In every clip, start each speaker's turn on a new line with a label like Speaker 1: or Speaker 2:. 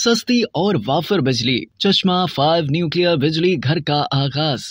Speaker 1: सस्ती और वाफर बिजली, चश्मा 5 न्यूक्लियर बिजली घर का आगाज।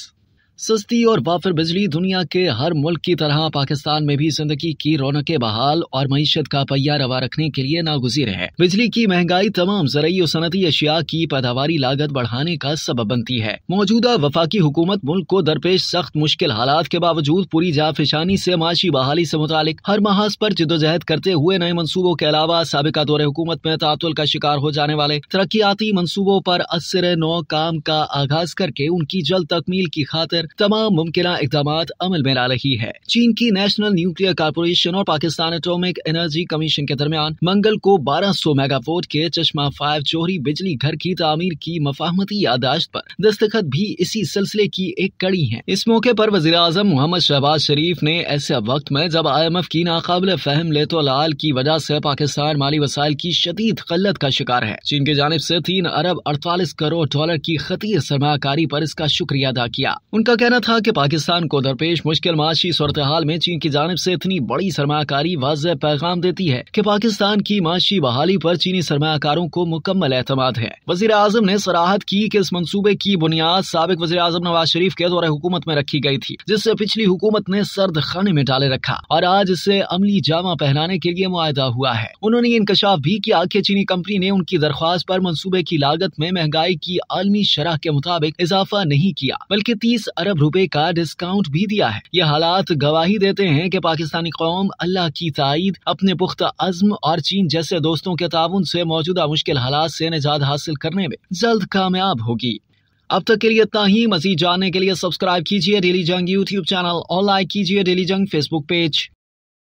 Speaker 1: सस्ती और वाफर बिजली दुनिया के हर मुल्क की तरह पाकिस्तान में भी जिंदगी की रौनकें बहाल और मईशत का पहिया रवा रखने के लिए नागुज़ीर है। बिजली की महंगाई तमाम ज़रई और सनती अशिया की पैदावारी लागत बढ़ाने का सबब बनती है। मौजूदा वफाकी हुकूमत मुल्क को दरपेश सख्त मुश्किल हालात के बावजूद पूरी जाफिशानी से माशी बहाली से मुतालिक हर महाज पर जिद्दोजहद करते हुए नए मनसूबों के अलावा साबिका दौरे हुकूमत में तातुल का शिकार हो जाने वाले तरक्याती मनसूबों पर असर नौ काम का आगाज करके उनकी जल्द तकमील की खातिर तमाम मुमकिना इक़दामात अमल में ला रही है। चीन की नेशनल न्यूक्लियर कॉर्पोरेशन और पाकिस्तान एटॉमिक एनर्जी कमीशन के दरमियान मंगल को 1200 मेगावाट के चश्मा 5 जोहरी बिजली घर की तामीर की मफाहमती यादाश्त पर दस्तखत भी इसी सिलसिले की एक कड़ी है। इस मौके पर वज़ीर आज़म मोहम्मद शहबाज शरीफ ने ऐसे वक्त में जब IMF की नाकाबिल फहम लेतोलाल की वजह से पाकिस्तान माली वसाइल की शदीद क़ल्लत का शिकार है, चीन की जानिब से 3 अरब 48 करोड़ डॉलर की खतीर सरमाकारी पर इसका शुक्रिया अदा किया। उनका कहना था कि पाकिस्तान को दरपेश मुश्किल माशी सूरत हाल में चीन की जानिब से इतनी बड़ी सरमाकारी वाज़ेह पैगाम देती है कि पाकिस्तान की माशी बहाली पर चीनी सरमाकारों को मुकम्मल एतमाद है। वज़ीर आज़म ने सराहत की कि इस मंसूबे की बुनियाद साबिक वज़ीर आज़म नवाज शरीफ के दौरे हुकूमत में रखी गई थी, जिससे पिछली हुकूमत ने सर्द खाने में डाले रखा और आज इसे अमली जामा पहनाने के लिए मुआहदा हुआ है। उन्होंने इंकशाफ भी किया कि चीनी कंपनी ने उनकी दरख्वास्त पर मंसूबे की लागत में महंगाई की आलमी शरह के मुताबिक इजाफा नहीं किया, बल्कि 30 अरब रुपए का डिस्काउंट भी दिया है। ये हालात गवाही देते हैं कि पाकिस्तानी कौम अल्लाह की ताईद, अपने पुख्ता अज़्म और चीन जैसे दोस्तों के ताउन से मौजूदा मुश्किल हालात से निजात हासिल करने में जल्द कामयाब होगी। अब तक के लिए इतना ही। मज़ीद जानने के लिए सब्सक्राइब कीजिए डेली जंग यूट्यूब चैनल और लाइक कीजिए डेली जंग फेसबुक पेज।